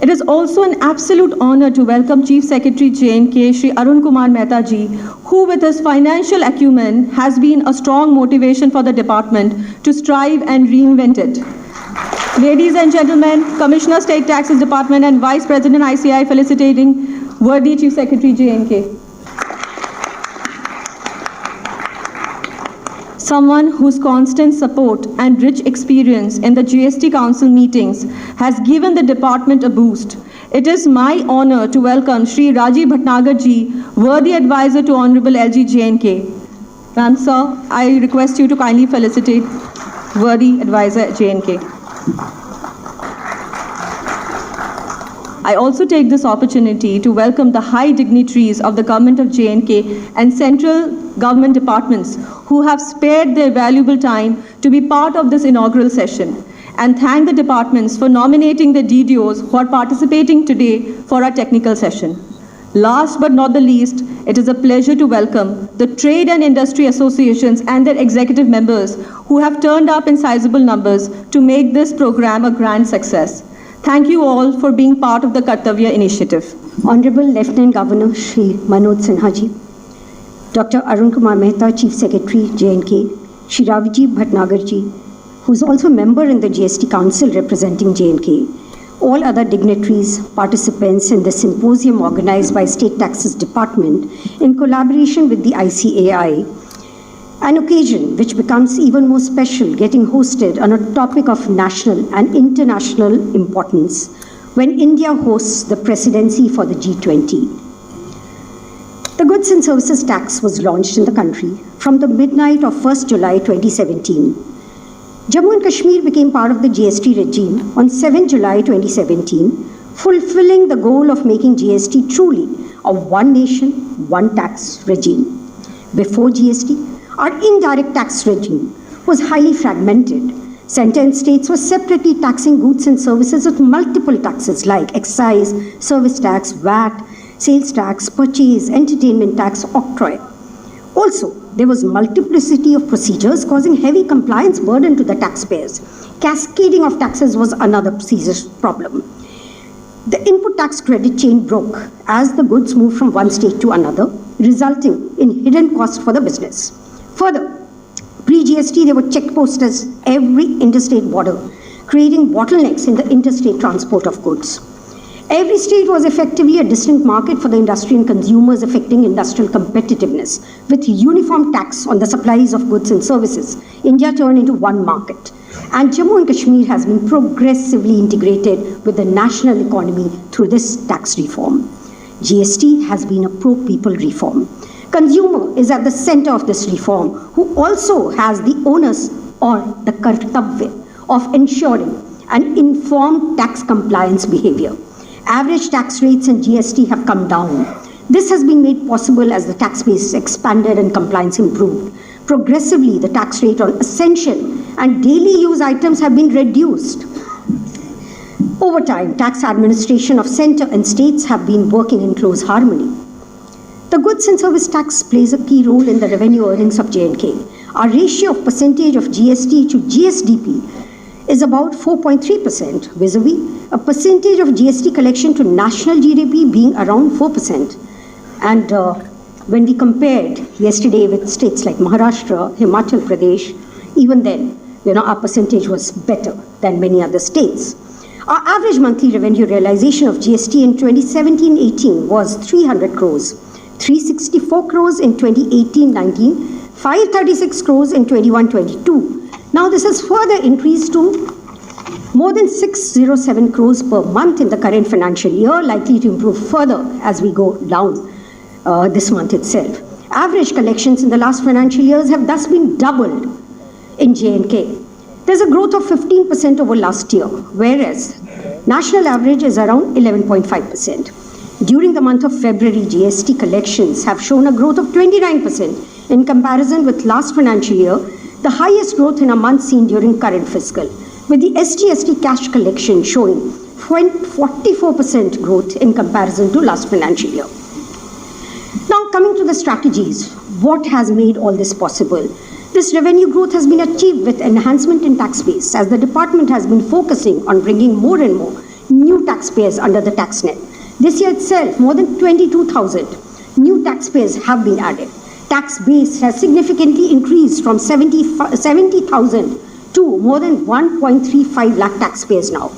It is also an absolute honor to welcome Chief Secretary J&K, Shri Arun Kumar Mehta ji, who with his financial acumen has been a strong motivation for the department to strive and reinvent it. Ladies and gentlemen, Commissioner State Taxes Department and Vice President ICI felicitating worthy Chief Secretary J&K. Someone whose constant support and rich experience in the GST Council meetings has given the department a boost. It is my honor to welcome Shri Rajiv Bhatnagar ji, worthy advisor to Honorable LG J&K. Ma'am, sir, I request you to kindly felicitate worthy advisor J&K. I also take this opportunity to welcome the high dignitaries of the government of J&K and central government departments who have spared their valuable time to be part of this inaugural session, and thank the departments for nominating the DDOs who are participating today for our technical session. Last but not the least, it is a pleasure to welcome the trade and industry associations and their executive members who have turned up in sizable numbers to make this program a grand success. Thank you all for being part of the Kartavya initiative. Honorable Lieutenant Governor Shri Manoj Sinha ji, Dr. Arun Kumar Mehta, Chief Secretary, J&K, Shri Rajiv Bhatnagar ji, who is also a member in the GST Council representing J&K, all other dignitaries, participants in the symposium organized by State Taxes Department in collaboration with the ICAI, an occasion which becomes even more special getting hosted on a topic of national and international importance when India hosts the presidency for the G20. The Goods and Services Tax was launched in the country from the midnight of 1st July 2017. Jammu and Kashmir became part of the GST regime on 7 July 2017, fulfilling the goal of making GST truly a one nation, one tax regime. Before GST, our indirect tax regime was highly fragmented. Center and states were separately taxing goods and services with multiple taxes like excise, service tax, VAT, sales tax, purchase, entertainment tax, octroi. Also, there was multiplicity of procedures causing heavy compliance burden to the taxpayers. Cascading of taxes was another serious problem. The input tax credit chain broke as the goods moved from one state to another, resulting in hidden costs for the business. Further, pre-GST, there were checkposts at every interstate border, creating bottlenecks in the interstate transport of goods. Every state was effectively a distinct market for the industry and consumers, affecting industrial competitiveness. With uniform tax on the supplies of goods and services, India turned into one market. And Jammu and Kashmir has been progressively integrated with the national economy through this tax reform. GST has been a pro-people reform. Consumer is at the center of this reform, who also has the onus or the kartavya of ensuring an informed tax compliance behavior. Average tax rates in GST have come down. This has been made possible as the tax base expanded and compliance improved. Progressively, the tax rate on essential and daily use items have been reduced. Over time, tax administration of center and states have been working in close harmony. The goods and service tax plays a key role in the revenue earnings of J&K. Our ratio of percentage of GST to GSDP is about 4.3%, vis-a-vis a percentage of GST collection to national GDP being around 4%. And when we compared yesterday with states like Maharashtra, Himachal Pradesh, even then, our percentage was better than many other states. Our average monthly revenue realization of GST in 2017-18 was 300 crores, 364 crores in 2018-19, 536 crores in 21-22. Now this has further increased to more than 607 crores per month in the current financial year, likely to improve further as we go down this month itself. Average collections in the last financial years have thus been doubled in J&K. There's a growth of 15% over last year, whereas national average is around 11.5%. During the month of February, GST collections have shown a growth of 29% in comparison with last financial year, the highest growth in a month seen during current fiscal, with the SGST cash collection showing 44% growth in comparison to last financial year. Now coming to the strategies, what has made all this possible? This revenue growth has been achieved with enhancement in tax base, as the department has been focusing on bringing more and more new taxpayers under the tax net. This year itself, more than 22,000 new taxpayers have been added. Tax base has significantly increased from 70,000 to more than 1.35 lakh taxpayers now.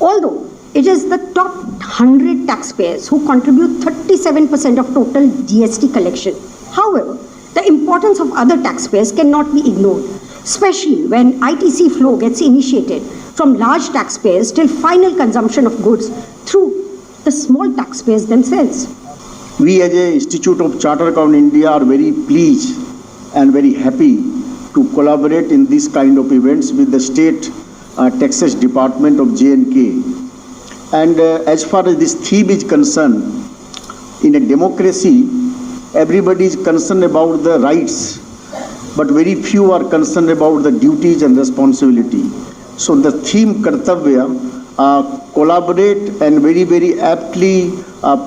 Although it is the top 100 taxpayers who contribute 37% of total GST collection. However, the importance of other taxpayers cannot be ignored, especially when ITC flow gets initiated from large taxpayers till final consumption of goods through the small taxpayers themselves. We as a Institute of Chartered Accountants India are very pleased and very happy to collaborate in this kind of events with the State Taxes Department of J&K. And as far as this theme is concerned, in a democracy, everybody is concerned about the rights, but very few are concerned about the duties and responsibility. So the theme Kartavya, collaborate and very, very aptly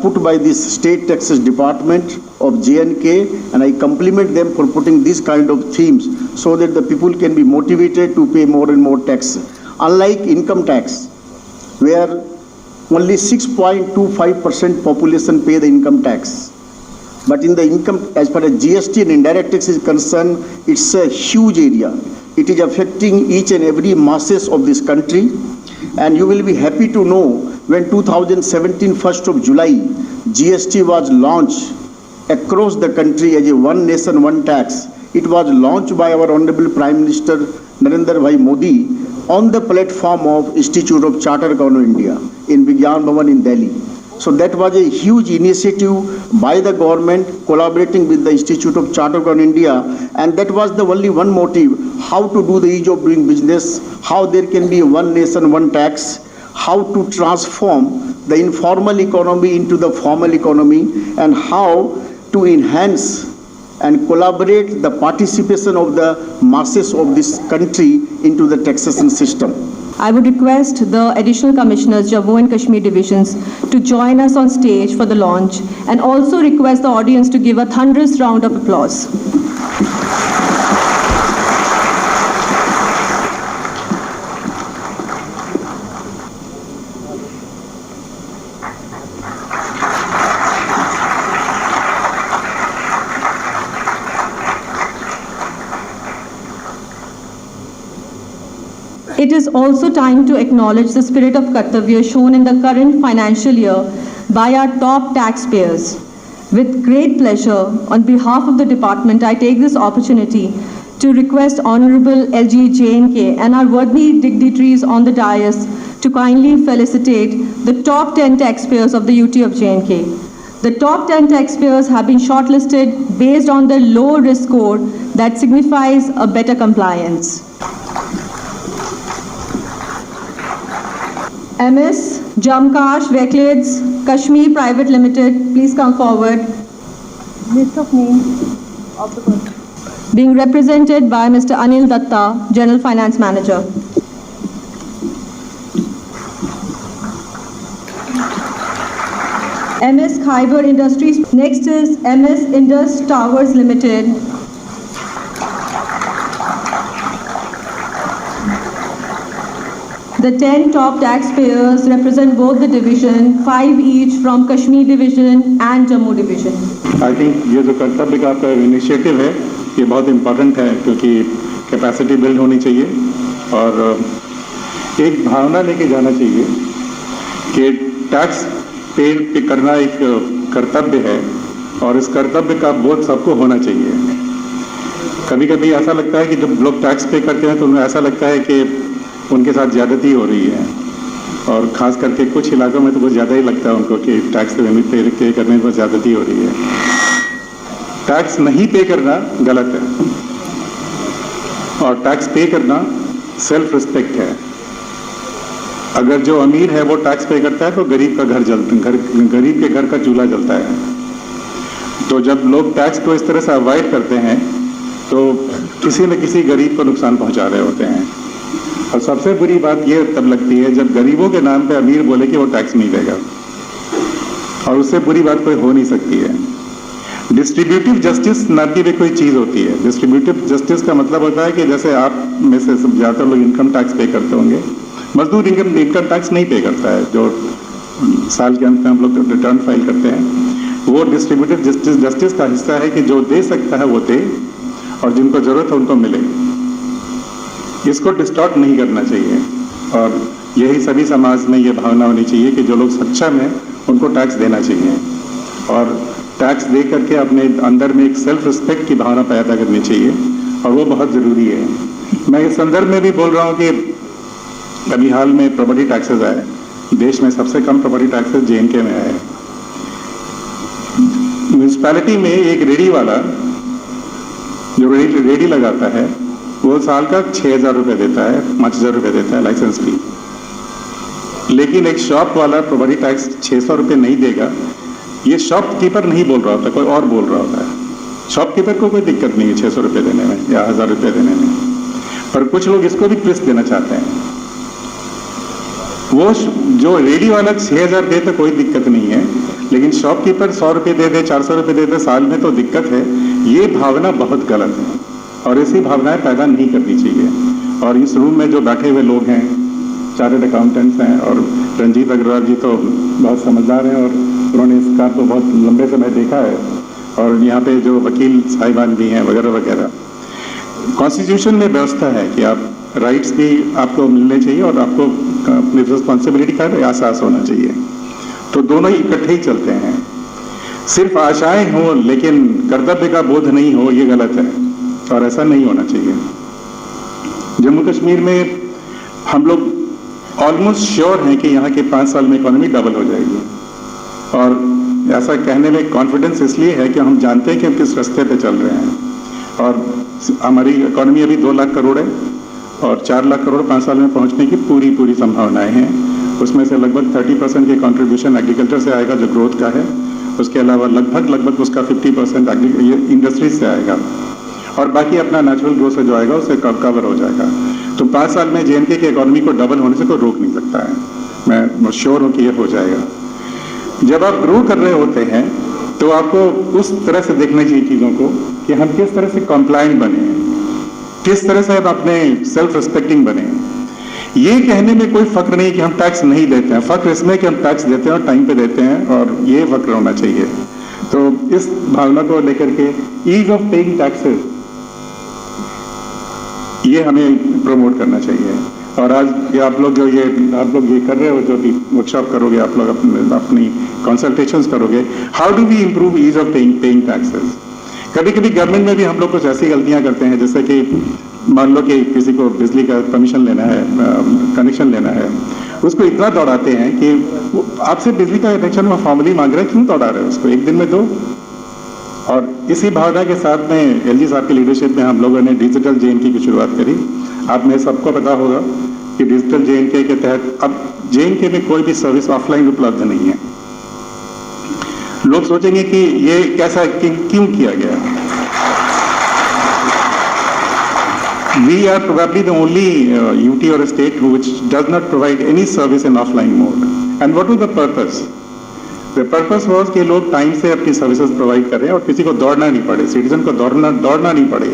put by this State Taxes Department of J&K, and I compliment them for putting this kind of themes so that the people can be motivated to pay more and more tax. Unlike income tax, where only 6.25% population pay the income tax. But in the income, as far as GST and indirect tax is concerned, it's a huge area. It is affecting each and every masses of this country. And you will be happy to know when 2017, 1st of July, GST was launched across the country as a one nation, one tax. It was launched by our Honorable Prime Minister Narendra Bhai Modi on the platform of Institute of Chartered Accountants India in Vigyan Bhavan in Delhi. So that was a huge initiative by the government collaborating with the Institute of Chartered Accountants India, and that was the only one motive, how to do the ease of doing business, how there can be one nation, one tax, how to transform the informal economy into the formal economy, and how to enhance and collaborate the participation of the masses of this country into the taxation system. I would request the additional commissioners, Jammu and Kashmir divisions, to join us on stage for the launch, and also request the audience to give a thunderous round of applause. It is also time to acknowledge the spirit of Kartavya shown in the current financial year by our top taxpayers. With great pleasure, on behalf of the department, I take this opportunity to request Honorable LG J&K and our worthy dignitaries on the dais to kindly felicitate the top 10 taxpayers of the UT of J&K. The top 10 taxpayers have been shortlisted based on the low risk score that signifies a better compliance. MS Jamkash Veklids Kashmir Private Limited, please come forward. List of names of the person. Being represented by Mr. Anil Datta, General Finance Manager. MS Khyber Industries. Next is MS Indus Towers Limited. The 10 top taxpayers represent both the division, 5 each from Kashmir division and Jammu division. I think ये जो कर्तव्य का आपका initiative है ये बहुत important है, क्योंकि कैपेसिटी बिल्ड होनी चाहिए और एक भावना लेके जाना चाहिए कि टैक्स पे करना एक कर्तव्य है और इस कर्तव्य का बोध सबको होना चाहिए। कभी कभी ऐसा लगता है कि जब लोग टैक्स पे करते हैं तो उन्हें ऐसा लगता है कि उनके साथ ज़्यादती हो रही है, और ख़ास करके कुछ इलाकों में तो बहुत ज़्यादा ही लगता है उनको कि टैक्स पे करने में ज़्यादती हो रही है। टैक्स नहीं पे करना गलत है और टैक्स पे करना सेल्फ रिस्पेक्ट है। अगर जो अमीर है वो टैक्स पे करता है तो गरीब का गरीब के घर का चूल्हा जलता है। तो जब लोग टैक्स को इस तरह से अवॉइड करते हैं तो किसी न किसी गरीब को नुकसान पहुंचा रहे होते हैं। और सबसे बुरी बात ये तब लगती है जब गरीबों के नाम पे अमीर बोले कि वो टैक्स नहीं देगा, और उससे बुरी बात कोई हो नहीं सकती है। डिस्ट्रीब्यूटिव जस्टिस नाम की भी कोई चीज़ होती है। डिस्ट्रीब्यूटिव जस्टिस का मतलब होता है कि जैसे आप में से ज़्यादातर लोग इनकम टैक्स पे करते होंगे, मजदूर इनकम टैक्स नहीं पे करता है, जो साल के अंत में हम लोग रिटर्न फाइल करते हैं, वो डिस्ट्रीब्यूटिव जस्टिस का हिस्सा है कि जो दे सकता है वो दे और जिनको जरूरत है उनको मिले। इसको डिस्टॉर्ट नहीं करना चाहिए और यही सभी समाज में ये भावना होनी चाहिए कि जो लोग सक्षम हैं उनको टैक्स देना चाहिए और टैक्स दे करके अपने अंदर में एक सेल्फ रिस्पेक्ट की भावना पैदा करनी चाहिए और वो बहुत ज़रूरी है। मैं इस संदर्भ में भी बोल रहा हूँ कि अभी हाल में प्रॉपर्टी टैक्सेस आए, देश में सबसे कम प्रॉपर्टी टैक्सेस JNK में आए। म्यूनिसिपैलिटी में एक रेडी वाला जो रेडी लगाता है वो साल का 6,000 रुपये देता है, 5,000 रुपये देता है लाइसेंस फी, लेकिन एक शॉप वाला प्रॉपर्टी टैक्स 600 रुपये नहीं देगा। ये शॉपकीपर नहीं बोल रहा होता, कोई और बोल रहा होता है। शॉपकीपर को कोई दिक्कत नहीं है 600 रुपये देने में या 1,000 रुपये देने में, पर कुछ लोग इसको भी ट्विस्ट देना चाहते हैं। वो जो रेडी वाला 6,000 दे तो कोई दिक्कत नहीं है, लेकिन शॉपकीपर 100 रुपये दे दे, 400 रुपये दे दे साल में तो दिक्कत है। ये भावना बहुत गलत है और ऐसी भावनाएं पैदा नहीं करनी चाहिए। और इस रूम में जो बैठे हुए लोग हैं, चार्टर्ड अकाउंटेंट्स हैं और रंजीत अग्रवाल जी तो बहुत समझदार हैं और उन्होंने इस काम को बहुत लंबे समय देखा है, और यहाँ पे जो वकील साहिबान भी हैं वगैरह वगैरह। कॉन्स्टिट्यूशन में व्यवस्था है कि आप राइट्स भी आपको मिलने चाहिए और आपको अपनी रिस्पॉन्सिबिलिटी का एहसास होना चाहिए, तो दोनों ही इकट्ठे ही चलते हैं। सिर्फ आशाएं हों लेकिन कर्तव्य का बोध नहीं हो, ये गलत है और ऐसा नहीं होना चाहिए। जम्मू कश्मीर में हम लोग ऑलमोस्ट श्योर हैं कि यहाँ के 5 साल में इकोनॉमी डबल हो जाएगी, और ऐसा कहने में कॉन्फिडेंस इसलिए है कि हम जानते हैं कि हम किस रास्ते पे चल रहे हैं। और हमारी इकोनॉमी अभी 2 लाख करोड़ है और 4 लाख करोड़ 5 साल में पहुँचने की पूरी संभावनाएं हैं। उसमें से लगभग 30% की कंट्रीब्यूशन एग्रीकल्चर से आएगा जो ग्रोथ का है, उसके अलावा लगभग उसका 50% इंडस्ट्रीज से आएगा और बाकी अपना नेचुरल ग्रोथ से जो आएगा उससे कवर हो जाएगा। तो 5 साल में JNK की इकोनॉमी को डबल होने से कोई रोक नहीं सकता है। मैं श्योर हूँ कि ये हो जाएगा। जब आप ग्रो कर रहे होते हैं तो आपको उस तरह से देखना चाहिए चीज़ों को कि हम किस तरह से कंप्लायंट बने, किस तरह से हम अपने सेल्फ रिस्पेक्टिंग बने। ये कहने में कोई फक्र नहीं कि हम टैक्स नहीं देते हैं, फक्र इसमें कि हम टैक्स देते हैं और टाइम पे देते हैं, और ये फक्र होना चाहिए। तो इस भावना को लेकर के ईज ऑफ पेइंग टैक्सेस ये हमें प्रमोट करना चाहिए। और आज ये आप लोग ये कर रहे हो, जो भी वर्कशॉप करोगे, आप लोग अपनी कंसल्टेशंस करोगे, how do we improve ease of paying taxes. कभी कभी गवर्नमेंट में भी हम लोग कुछ ऐसी गलतियां करते हैं, जैसे कि मान लो कि किसी को बिजली का परमिशन लेना है, कनेक्शन लेना है, उसको इतना दौड़ाते हैं कि आपसे बिजली का कनेक्शन वो फॉर्मली मांग रहे हैं, क्यों दौड़ा रहे हैं उसको, एक दिन में दो। और इसी भावना के साथ में LG साहब की लीडरशिप में हम लोगों ने डिजिटल JNK की शुरुआत करी। आप में सबको पता होगा कि डिजिटल JNK के तहत अब JNK में कोई भी सर्विस ऑफलाइन उपलब्ध नहीं है। लोग सोचेंगे कि ये कैसा क्यों किया गया। We are probably the only UT or a state which does not provide any service in offline mode. And what was the purpose? The purpose was कि लोग टाइम से अपनी सर्विसेज प्रोवाइड करें और किसी को दौड़ना नहीं पड़े, सिटीजन को दौड़ना नहीं पड़े,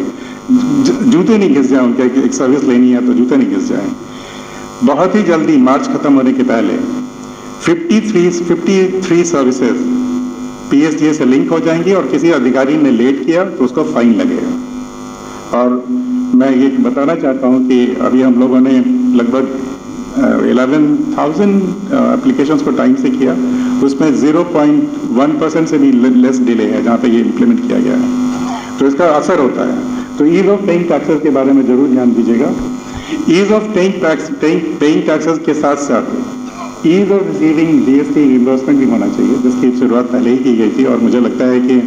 जूते नहीं घिस जाए उनके, एक सर्विस लेनी है तो जूते नहीं घिस जाए। बहुत ही जल्दी मार्च खत्म होने के पहले 53 सर्विसेज PSDA से लिंक हो जाएंगी और किसी अधिकारी ने लेट किया तो उसको फाइन लगेगा। और मैं ये बताना चाहता हूँ कि अभी हम लोगों ने लगभग 11,000 एप्लीकेशंस को टाइम से किया, उसमें 0.1% से भी लेस डिले है जहाँ पे ये इम्प्लीमेंट किया गया है, तो इसका असर होता है। तो ईज ऑफ पेइंग टैक्सेस के बारे में जरूर ध्यान दीजिएगा। ईज ऑफ पेइंग टैक्सेस के साथ साथ ease of receiving GST reimbursement भी होना चाहिए, जिसकी शुरुआत पहले ही की गई थी। और मुझे लगता है कि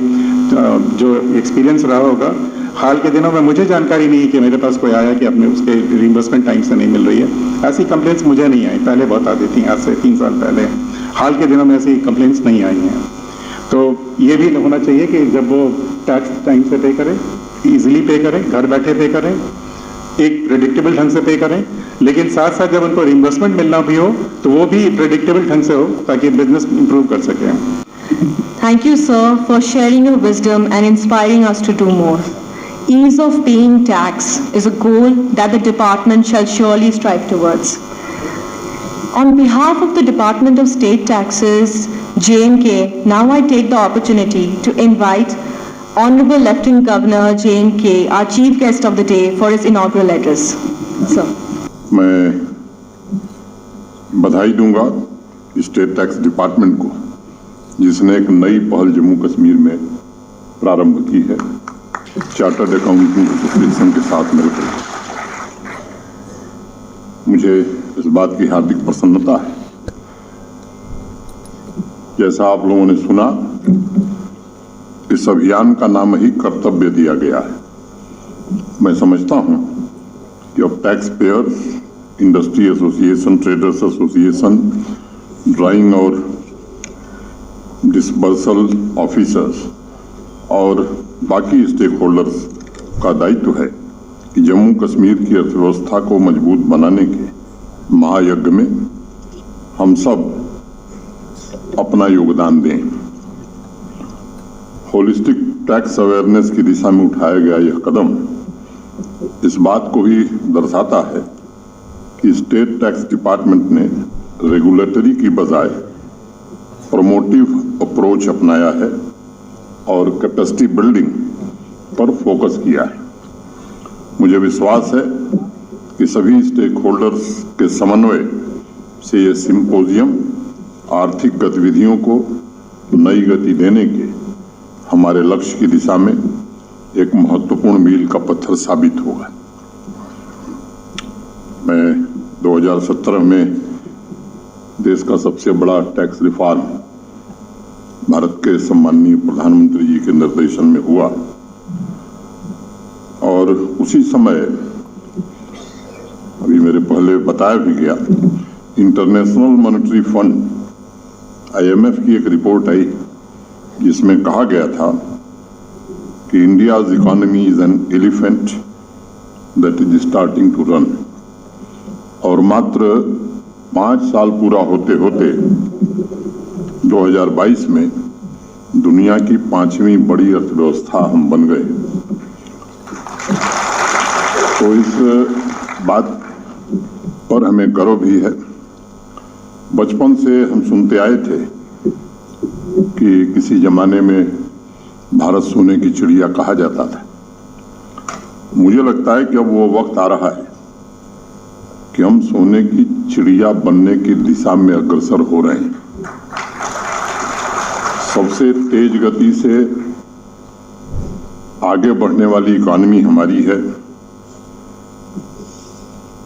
जो एक्सपीरियंस रहा होगा, हाल के दिनों में मुझे जानकारी नहीं कि मेरे पास कोई आया कि अपने उसके रिइंबर्समेंट टाइम से नहीं मिल रही है। ऐसी कंप्लेंट्स मुझे नहीं आई, पहले बहुत आती थी, आज से 3 साल पहले। हाल के दिनों में ऐसी कंप्लेंट्स नहीं आई हैं। तो ये भी होना चाहिए कि जब वो टैक्स टाइम से पे करें, ईजिली पे करें, घर बैठे पे करें, एक प्रेडिक्टेबल ढंग से पे करें, लेकिन साथ साथ जब उनको रिइंबर्समेंट मिलना भी हो तो वो भी प्रेडिक्टेबल ढंग से हो, ताकि बिजनेस इंप्रूव कर सकें। Thank you, sir, for sharing your wisdom and inspiring us to do more. Ease of paying tax is a goal that the department shall surely strive towards. On behalf of the Department of State Taxes, J&K, now I take the opportunity to invite Honorable Lieutenant Governor J&K, our chief guest of the day, for his inaugural address. Sir. मैं बधाई दूंगा state tax department को, जिसने एक नई पहल जम्मू कश्मीर में प्रारंभ की है चार्टर्ड अकाउंटिंग एसोसिएशन के साथ मिलकर। मुझे इस बात की हार्दिक प्रसन्नता है। जैसा आप लोगों ने सुना, इस अभियान का नाम ही कर्तव्य दिया गया है। मैं समझता हूं कि अब tax payers, industry association, traders association, drawing और डिस्बर्सल ऑफिसर्स और बाकी स्टेक होल्डर्स का दायित्व है कि जम्मू कश्मीर की अर्थव्यवस्था को मजबूत बनाने के महायज्ञ में हम सब अपना योगदान दें। होलिस्टिक टैक्स अवेयरनेस की दिशा में उठाया गया यह कदम इस बात को भी दर्शाता है कि स्टेट टैक्स डिपार्टमेंट ने रेगुलेटरी की बजाय प्रमोटिव अप्रोच अपनाया है और कैपेसिटी बिल्डिंग पर फोकस किया है। मुझे विश्वास है कि सभी स्टेक होल्डर्स के समन्वय से यह सिंपोजियम आर्थिक गतिविधियों को नई गति देने के हमारे लक्ष्य की दिशा में एक महत्वपूर्ण मील का पत्थर साबित होगा। मैं 2017 में देश का सबसे बड़ा टैक्स रिफॉर्म भारत के सम्माननीय प्रधानमंत्री जी के निर्देशन में हुआ और उसी समय अभी मेरे पहले बताया भी गया, इंटरनेशनल मॉनेटरी फंड IMF की एक रिपोर्ट आई जिसमें कहा गया था कि India's economy is an elephant that is starting to run, और मात्र 5 साल पूरा होते होते 2022 में दुनिया की 5वीं बड़ी अर्थव्यवस्था हम बन गए। तो इस बात पर हमें गर्व भी है। बचपन से हम सुनते आए थे कि किसी जमाने में भारत सोने की चिड़िया कहा जाता था। मुझे लगता है कि अब वो वक्त आ रहा है कि हम सोने की चिड़िया बनने की दिशा में अग्रसर हो रहे हैं। सबसे तेज गति से आगे बढ़ने वाली इकॉनमी हमारी है।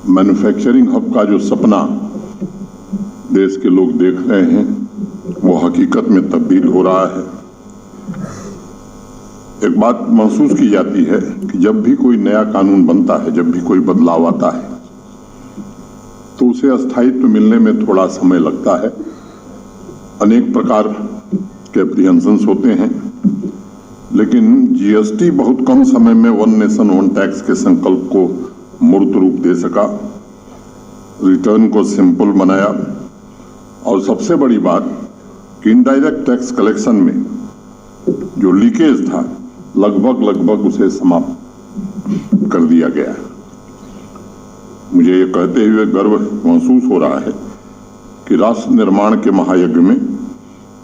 मैन्युफैक्चरिंग हब का जो सपना देश के लोग देख रहे हैं वो हकीकत में तब्दील हो रहा है। एक बात महसूस की जाती है कि जब भी कोई नया कानून बनता है, जब भी कोई बदलाव आता है, तो उसे अस्थायित्व मिलने में थोड़ा समय लगता है। अनेक प्रकार के एप्रीहेंशंस होते हैं, लेकिन जीएसटी बहुत कम समय में वन नेशन वन टैक्स के संकल्प को मूर्त रूप दे सका, रिटर्न को सिंपल बनाया और सबसे बड़ी बात कि इनडायरेक्ट टैक्स कलेक्शन में जो लीकेज था लगभग उसे समाप्त कर दिया गया। मुझे ये कहते हुए गर्व महसूस हो रहा है कि राष्ट्र निर्माण के महायज्ञ में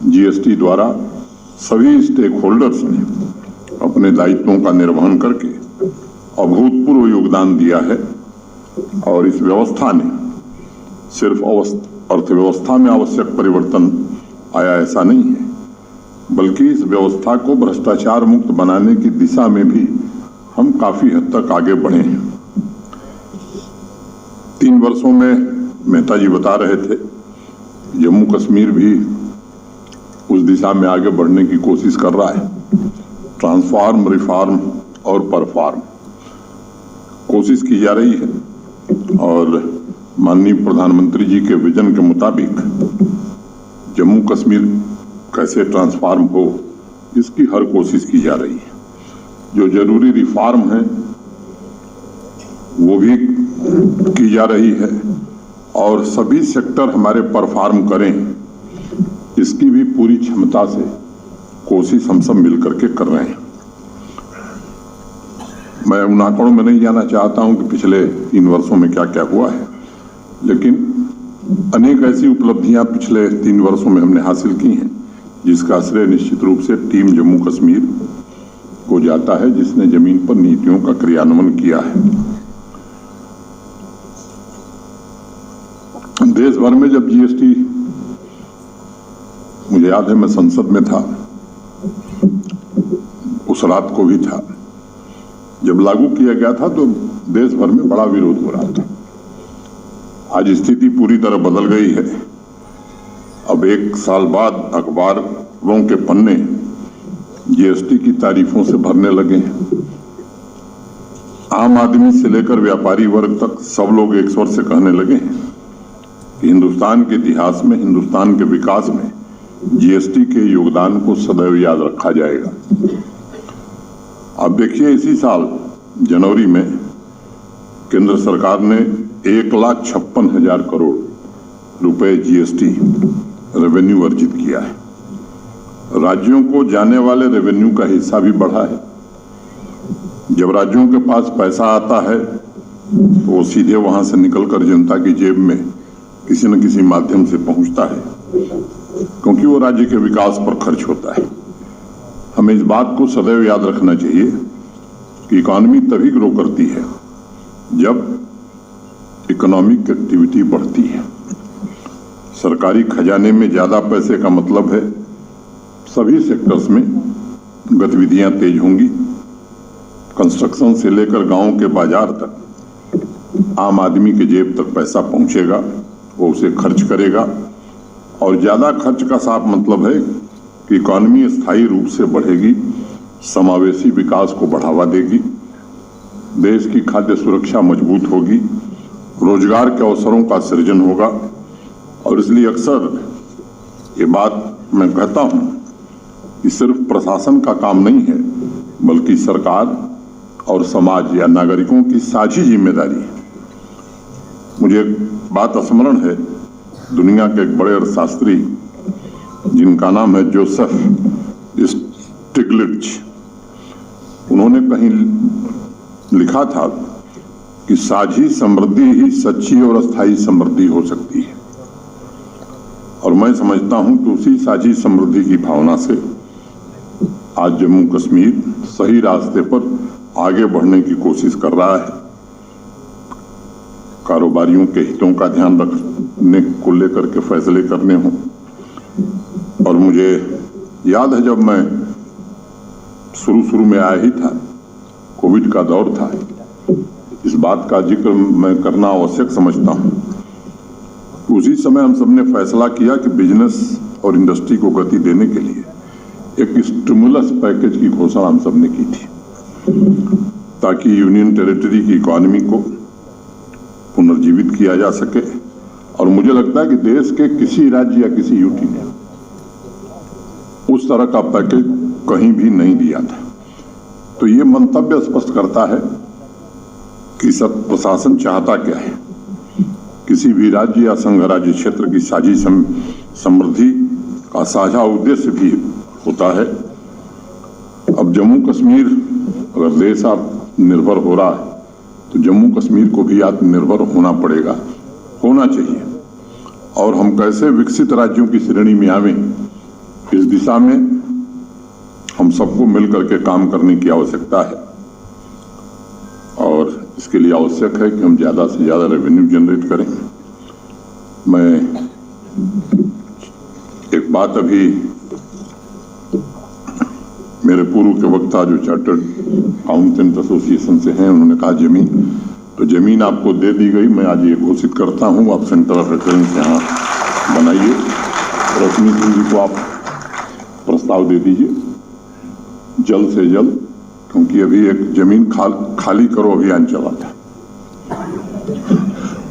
जीएसटी द्वारा सभी स्टेक होल्डर्स ने अपने दायित्वों का निर्वहन करके अभूतपूर्व योगदान दिया है और इस व्यवस्था ने सिर्फ अर्थव्यवस्था में आवश्यक परिवर्तन आया ऐसा नहीं है, बल्कि इस व्यवस्था को भ्रष्टाचार मुक्त बनाने की दिशा में भी हम काफी हद तक आगे बढ़े हैं। 3 वर्षों में मेहता जी बता रहे थे, जम्मू कश्मीर भी उस दिशा में आगे बढ़ने की कोशिश कर रहा है। ट्रांसफॉर्म, रिफॉर्म और परफॉर्म कोशिश की जा रही है और माननीय प्रधानमंत्री जी के विजन के मुताबिक जम्मू कश्मीर कैसे ट्रांसफॉर्म हो, इसकी हर कोशिश की जा रही है। जो जरूरी रिफॉर्म है वो भी की जा रही है और सभी सेक्टर हमारे परफॉर्म करें, इसकी भी पूरी क्षमता से कोशिश हम सब मिलकर के कर रहे हैं। मैं उन आंकड़ों में नहीं जाना चाहता हूं कि पिछले 3 वर्षों में क्या क्या हुआ है, लेकिन अनेक ऐसी उपलब्धियां पिछले 3 वर्षों में हमने हासिल की हैं, जिसका श्रेय निश्चित रूप से टीम जम्मू कश्मीर को जाता है, जिसने जमीन पर नीतियों का क्रियान्वयन किया है। देश भर में जब जीएसटी, मुझे याद है मैं संसद में था, उस रात को भी था, जब लागू किया गया था तो देश भर में बड़ा विरोध हो रहा था। आज स्थिति पूरी तरह बदल गई है। अब 1 साल बाद अखबारों के पन्ने जीएसटी की तारीफों से भरने लगे हैं। आम आदमी से लेकर व्यापारी वर्ग तक सब लोग एक स्वर से कहने लगे हैं कि हिंदुस्तान के इतिहास में, हिंदुस्तान के विकास में जीएसटी के योगदान को सदैव याद रखा जाएगा। अब देखिए, इसी साल जनवरी में केंद्र सरकार ने 1,56,000 करोड़ रुपए जीएसटी रेवेन्यू अर्जित किया है। राज्यों को जाने वाले रेवेन्यू का हिस्सा भी बढ़ा है। जब राज्यों के पास पैसा आता है तो वो सीधे वहां से निकलकर जनता की जेब में किसी न किसी माध्यम से पहुंचता है, क्योंकि वो राज्य के विकास पर खर्च होता है। हमें इस बात को सदैव याद रखना चाहिए कि इकॉनमी तभी ग्रो करती है जब इकोनॉमिक एक्टिविटी बढ़ती है। सरकारी खजाने में ज्यादा पैसे का मतलब है सभी सेक्टर्स में गतिविधियां तेज होंगी। कंस्ट्रक्शन से लेकर गांव के बाजार तक आम आदमी के जेब तक पैसा पहुंचेगा, वो उसे खर्च करेगा। और ज्यादा खर्च का साफ मतलब है कि इकॉनमी स्थायी रूप से बढ़ेगी, समावेशी विकास को बढ़ावा देगी, देश की खाद्य सुरक्षा मजबूत होगी, रोजगार के अवसरों का सृजन होगा। और इसलिए अक्सर ये बात मैं कहता हूं कि सिर्फ प्रशासन का काम नहीं है, बल्कि सरकार और समाज या नागरिकों की साझी जिम्मेदारी है। मुझे एक बात स्मरण है, दुनिया के एक बड़े अर्थशास्त्री जिनका नाम है जोसेफ स्टिग्लिट्ज, उन्होंने कहीं लिखा था कि साझी समृद्धि ही सच्ची और अस्थायी समृद्धि हो सकती है। और मैं समझता हूं कि उसी साझी समृद्धि की भावना से आज जम्मू कश्मीर सही रास्ते पर आगे बढ़ने की कोशिश कर रहा है। कारोबारियों के हितों का ध्यान रखने को लेकर के फैसले करने हों। और मुझे याद है, जब मैं शुरू में आया ही था, कोविड का दौर था, इस बात का जिक्र मैं करना आवश्यक समझता हूं। उसी समय हम सबने फैसला किया कि बिजनेस और इंडस्ट्री को गति देने के लिए एक स्टिमुलस पैकेज की घोषणा हम सबने की थी, ताकि यूनियन टेरिटरी की इकोनॉमी को पुनर्जीवित किया जा सके। और मुझे लगता है कि देश के किसी राज्य या किसी यूटी ने उस तरह का पैकेज कहीं भी नहीं दिया था। तो ये मंतव्य स्पष्ट करता है कि सब प्रशासन चाहता क्या है। किसी भी राज्य या संघ राज्य क्षेत्र की साझी समृद्धि का साझा उद्देश्य भी होता है। अब जम्मू कश्मीर अगर देश आत्मनिर्भर हो रहा है तो जम्मू कश्मीर को भी आत्मनिर्भर होना पड़ेगा, होना चाहिए। और हम कैसे विकसित राज्यों की श्रेणी में आवें, इस दिशा में हम सबको मिलकर के काम करने की आवश्यकता है। और इसके लिए आवश्यक है कि हम ज्यादा से ज्यादा रेवेन्यू जनरेट करें। मैं एक बात, अभी मेरे पूर्व के वक्ता जो चार्टर्ड अकाउंटेंट एसोसिएशन से हैं, उन्होंने कहा जमीन आपको दे दी गई। मैं आज ये घोषित करता हूं, आप सेंटर ऑफ एक्सीलेंस यहाँ बनाइए। रश्मि सिंह जी को आप प्रस्ताव दे दीजिए जल्द से जल्द, क्योंकि अभी एक जमीन खाली करो अभियान चला था।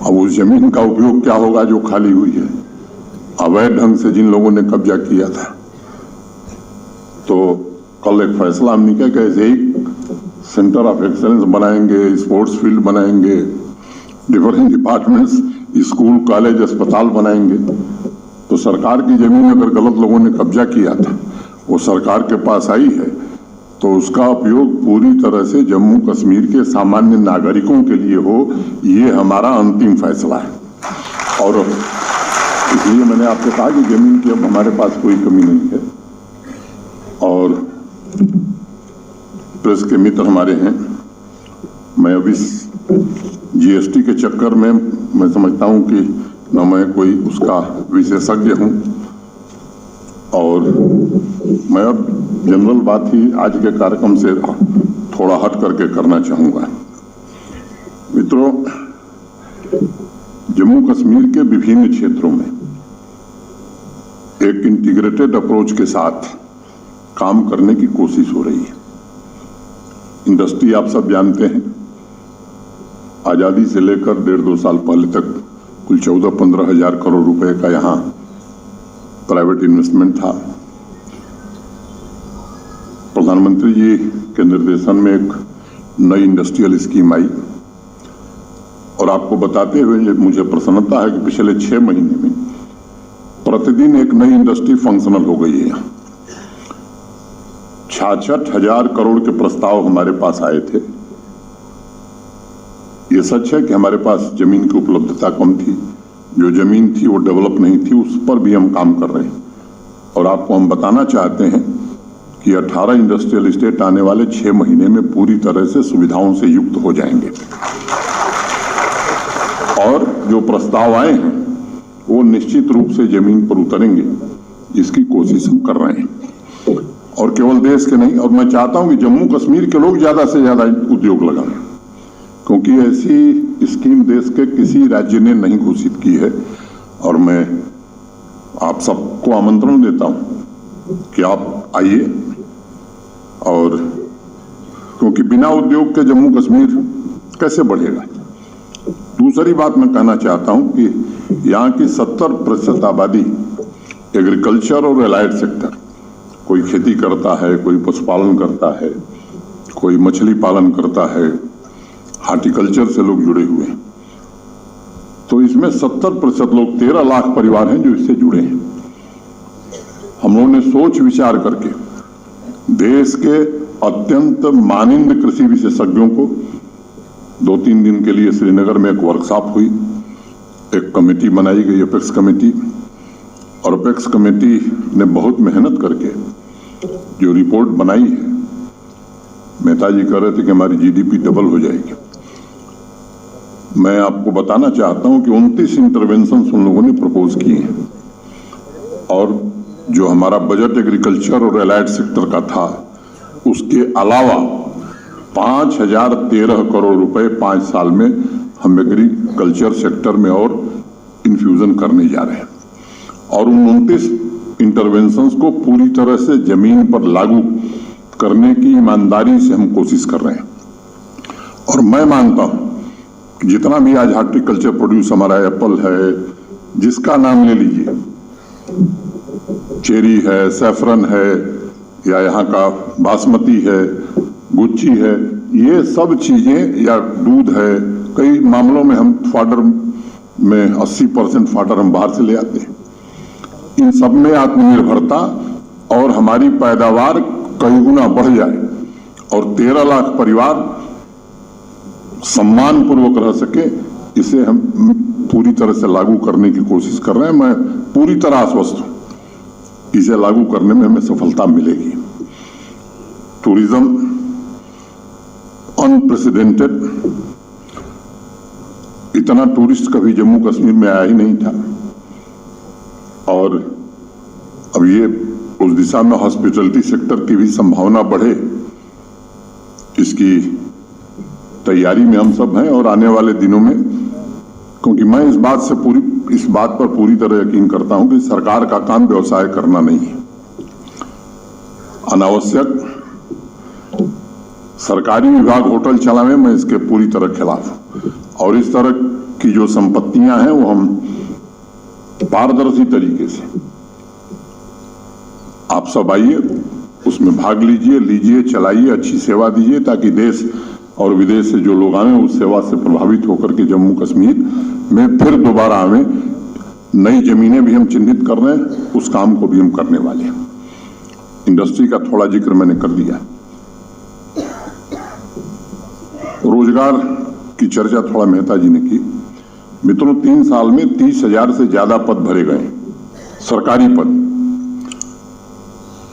अब उस जमीन का उपयोग क्या होगा जो खाली हुई है, अवैध ढंग से जिन लोगों ने कब्जा किया था। तो कल एक फैसला हमने किया कि ऐसे ही सेंटर ऑफ एक्सेलेंस बनाएंगे, स्पोर्ट्स फील्ड बनाएंगे, डिफरेंट डिपार्टमेंट्स, स्कूल कॉलेज अस्पताल बनाएंगे। तो सरकार की जमीन अगर गलत लोगों ने कब्जा किया था, वो सरकार के पास आई है, तो उसका उपयोग पूरी तरह से जम्मू कश्मीर के सामान्य नागरिकों के लिए हो, ये हमारा अंतिम फैसला है। और इसलिए मैंने आपसे कहा कि जमीन की अब हमारे पास कोई कमी नहीं है। और प्रेस के मित्र हमारे हैं, मैं अब इस जीएसटी के चक्कर में मैं समझता हूं कि न मैं कोई उसका विशेषज्ञ हूं, और मैं अब जनरल बात ही आज के कार्यक्रम से थोड़ा हट करके करना चाहूंगा। मित्रों, जम्मू कश्मीर के विभिन्न क्षेत्रों में एक इंटीग्रेटेड अप्रोच के साथ काम करने की कोशिश हो रही है। इंडस्ट्री आप सब जानते हैं, आज़ादी से लेकर 1.5-2 साल पहले तक कुल 14-15 हजार करोड़ रुपए का यहाँ प्राइवेट इन्वेस्टमेंट था। प्रधानमंत्री जी के निर्देशन में एक नई इंडस्ट्रियल स्कीम आई, और आपको बताते हुए मुझे प्रसन्नता है कि पिछले 6 महीने में प्रतिदिन एक नई इंडस्ट्री फंक्शनल हो गई है। 66 हजार करोड़ के प्रस्ताव हमारे पास आए थे। ये सच है कि हमारे पास जमीन की उपलब्धता कम थी, जो जमीन थी वो डेवलप नहीं थी, उस पर भी हम काम कर रहे हैं। और आपको हम बताना चाहते हैं कि 18 इंडस्ट्रियल स्टेट आने वाले 6 महीने में पूरी तरह से सुविधाओं से युक्त हो जाएंगे, और जो प्रस्ताव आए हैं वो निश्चित रूप से जमीन पर उतरेंगे, इसकी कोशिश हम कर रहे हैं। और केवल देश के नहीं, और मैं चाहता हूं कि जम्मू कश्मीर के लोग ज्यादा से ज्यादा उद्योग लगाएं, क्योंकि ऐसी स्कीम देश के किसी राज्य ने नहीं घोषित की है। और मैं आप सबको आमंत्रण देता हूं कि आप आइए, और क्योंकि बिना उद्योग के जम्मू कश्मीर कैसे बढ़ेगा। दूसरी बात मैं कहना चाहता हूं कि यहाँ की 70% आबादी एग्रीकल्चर और एलाइड सेक्टर, कोई खेती करता है, कोई पशुपालन करता है, कोई मछली पालन करता है, हार्टिकल्चर से लोग जुड़े हुए हैं। तो इसमें 70% लोग, 13 लाख परिवार हैं जो इससे जुड़े हैं। हम लोगों ने सोच विचार करके देश के अत्यंत मानिंद कृषि विशेषज्ञों को 2-3 दिन के लिए श्रीनगर में एक वर्कशॉप हुई, एक कमेटी बनाई गई, अपेक्स कमेटी, और अपेक्स कमेटी ने बहुत मेहनत करके जो रिपोर्ट बनाई है, मेहता जी कह रहे थे कि हमारी जीडीपी डबल हो जाएगी। मैं आपको बताना चाहता हूं कि 29 इंटरवेंशन उन लोगों ने प्रपोज किए हैं, और जो हमारा बजट एग्रीकल्चर और एलाइड सेक्टर का था, उसके अलावा 5013 करोड़ रुपए 5 साल में हम एग्रीकल्चर सेक्टर में और इन्फ्यूजन करने जा रहे हैं। और उन 29 इंटरवेंशंस को पूरी तरह से जमीन पर लागू करने की ईमानदारी से हम कोशिश कर रहे हैं। और मैं मानता हूं कि जितना भी आज हार्टिकल्चर प्रोड्यूस हमारा एप्पल है, जिसका नाम ले लीजिए, चेरी है, सैफरन है, या यहाँ का बासमती है, गुच्ची है, ये सब चीजें, या दूध है, कई मामलों में हम फाडर में 80% फाडर हम बाहर से ले आते हैं। इन सब में आत्मनिर्भरता और हमारी पैदावार कई गुना बढ़ जाए और 13 लाख परिवार सम्मान पूर्वक रह सके, इसे हम पूरी तरह से लागू करने की कोशिश कर रहे हैं। मैं पूरी तरह आश्वस्त हूं, इसे लागू करने में हमें सफलता मिलेगी। टूरिज्म अनप्रेसिडेंटेड, इतना टूरिस्ट कभी जम्मू कश्मीर में आया ही नहीं था, और अब ये उस दिशा में हॉस्पिटलिटी सेक्टर की भी संभावना बढ़े, इसकी तैयारी में हम सब हैं। और आने वाले दिनों में, क्योंकि मैं इस बात पर पूरी तरह यकीन करता हूं कि सरकार का काम व्यवसाय करना नहीं है। अनावश्यक सरकारी विभाग होटल चलावे, मैं इसके पूरी तरह खिलाफ हूं। और इस तरह की जो संपत्तियां हैं वो हम पारदर्शी तरीके से, आप सब आइए, उसमें भाग लीजिए, चलाइए, अच्छी सेवा दीजिए, ताकि देश और विदेश से जो लोग आए उस सेवा से प्रभावित होकर के जम्मू कश्मीर में फिर दोबारा आवे। नई जमीनें भी हम चिन्हित कर रहे हैं, उस काम को भी हम करने वाले हैं। इंडस्ट्री का थोड़ा जिक्र मैंने कर दिया। रोजगार की चर्चा थोड़ा मेहता जी ने की। मित्रों 3 साल में 30,000 से ज्यादा पद भरे गए, सरकारी पद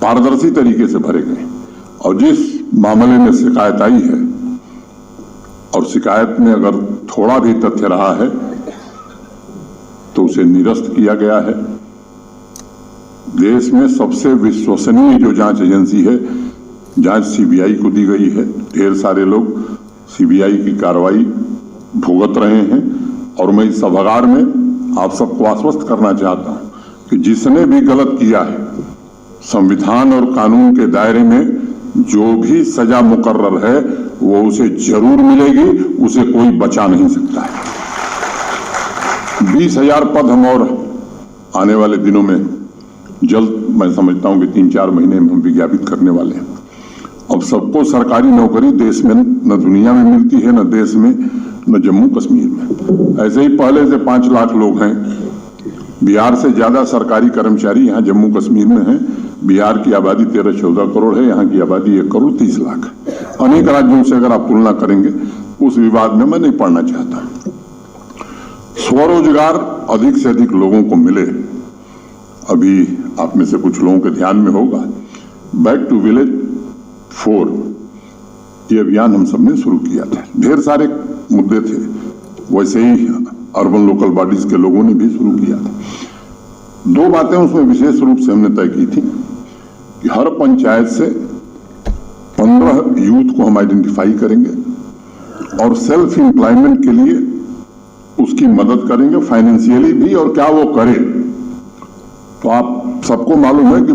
पारदर्शी तरीके से भरे गए। और जिस मामले में शिकायत आई है, और शिकायत में अगर थोड़ा भी तथ्य रहा है तो उसे निरस्त किया गया है। देश में सबसे विश्वसनीय जो जांच एजेंसी है, जांच सीबीआई को दी गई है। ढेर सारे लोग सीबीआई की कार्रवाई भुगत रहे हैं, और मैं इस सभागार में आप सबको आश्वस्त करना चाहता हूं कि जिसने भी गलत किया है, संविधान और कानून के दायरे में जो भी सजा मुकर्रर है वो उसे जरूर मिलेगी, उसे कोई बचा नहीं सकता है। 20,000 पद हम और आने वाले दिनों में जल्द, मैं समझता हूं कि 3-4 महीने में हम विज्ञापित करने वाले हैं। अब सबको सरकारी नौकरी देश में न दुनिया में मिलती है, न देश में, न जम्मू कश्मीर में। ऐसे ही पहले से 5 लाख लोग हैं। बिहार से ज्यादा सरकारी कर्मचारी यहाँ जम्मू कश्मीर में हैं। बिहार की आबादी 13-14 करोड़ है, यहाँ की आबादी 1 करोड़ 30 लाख है। अनेक राज्यों से अगर आप तुलना करेंगे, उस विवाद में मैं नहीं पढ़ना चाहता। स्वरोजगार अधिक से अधिक लोगों को मिले। अभी आप में से कुछ लोगों के ध्यान में होगा, बैक टू विलेज 4 ये अभियान हम सबने शुरू किया था। ढेर सारे मुद्दे थे, वैसे ही अर्बन लोकल बॉडीज के लोगों ने भी शुरू किया था। 2 बातें उसमें विशेष रूप से हमने तय की थी कि हर पंचायत से 15 यूथ को हम आइडेंटिफाई करेंगे और सेल्फ एम्प्लॉयमेंट के लिए उसकी मदद करेंगे, फाइनेंशियली भी, और क्या वो करे। तो आप सबको मालूम है कि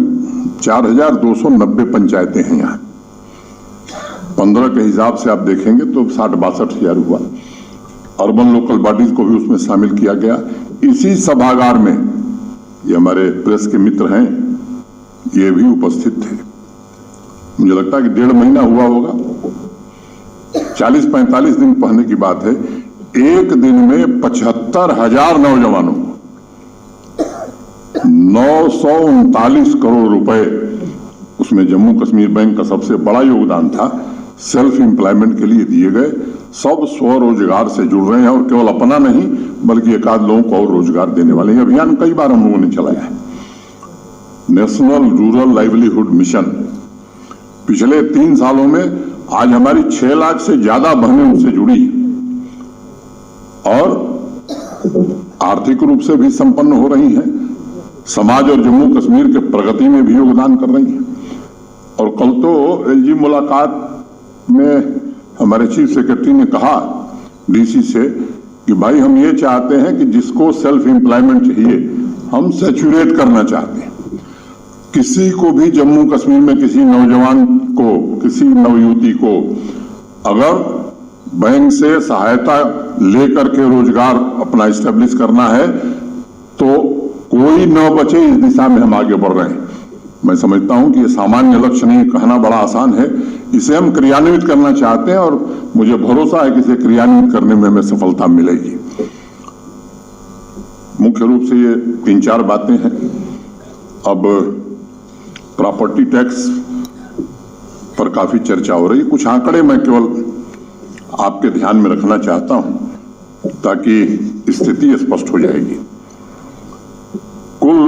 4,290 पंचायतें हैं यहाँ। 15 के हिसाब से आप देखेंगे तो 60-62 हजार हुआ। अर्बन लोकल बॉडीज को भी उसमें शामिल किया गया। इसी सभागार में ये हमारे प्रेस के मित्र हैं, ये भी उपस्थित थे। मुझे लगता है कि 1.5 महीना हुआ होगा, 40-45 दिन पहले की बात है। एक दिन में 75,000 नौजवानों को 939 करोड़ रुपए, उसमें जम्मू कश्मीर बैंक का सबसे बड़ा योगदान था, सेल्फ एम्प्लॉयमेंट के लिए दिए गए। सब स्वरोजगार से जुड़ रहे हैं, और केवल अपना नहीं बल्कि एक आध लोगों को और रोजगार देने वाले। ये अभियान कई बार हम लोगों ने चलाया है। नेशनल रूरल लाइवलीहुड मिशन पिछले 3 सालों में आज हमारी 6 लाख से ज्यादा बहनें उससे जुड़ी और आर्थिक रूप से भी संपन्न हो रही हैं, समाज और जम्मू कश्मीर के प्रगति में भी योगदान कर रही हैं। और कल तो एलजी मुलाकात में हमारे चीफ सेक्रेटरी ने कहा डीसी से कि भाई हम ये चाहते हैं कि जिसको सेल्फ एम्प्लॉयमेंट चाहिए हम सैचुरेट करना चाहते हैं। किसी को भी जम्मू कश्मीर में किसी नौजवान को, किसी नवयुवती को अगर बैंक से सहायता लेकर के रोजगार अपना एस्टेब्लिश करना है तो कोई न बचे, इस दिशा में हम आगे बढ़ रहे हैं। मैं समझता हूं कि ये सामान्य लक्ष्य नहीं, कहना बड़ा आसान है, इसे हम क्रियान्वित करना चाहते हैं और मुझे भरोसा है कि इसे क्रियान्वित करने में हमें सफलता मिलेगी। मुख्य रूप से ये 3-4 बातें हैं। अब प्रॉपर्टी टैक्स पर काफी चर्चा हो रही है। कुछ आंकड़े मैं केवल आपके ध्यान में रखना चाहता हूं ताकि स्थिति स्पष्ट हो जाएगी। कुल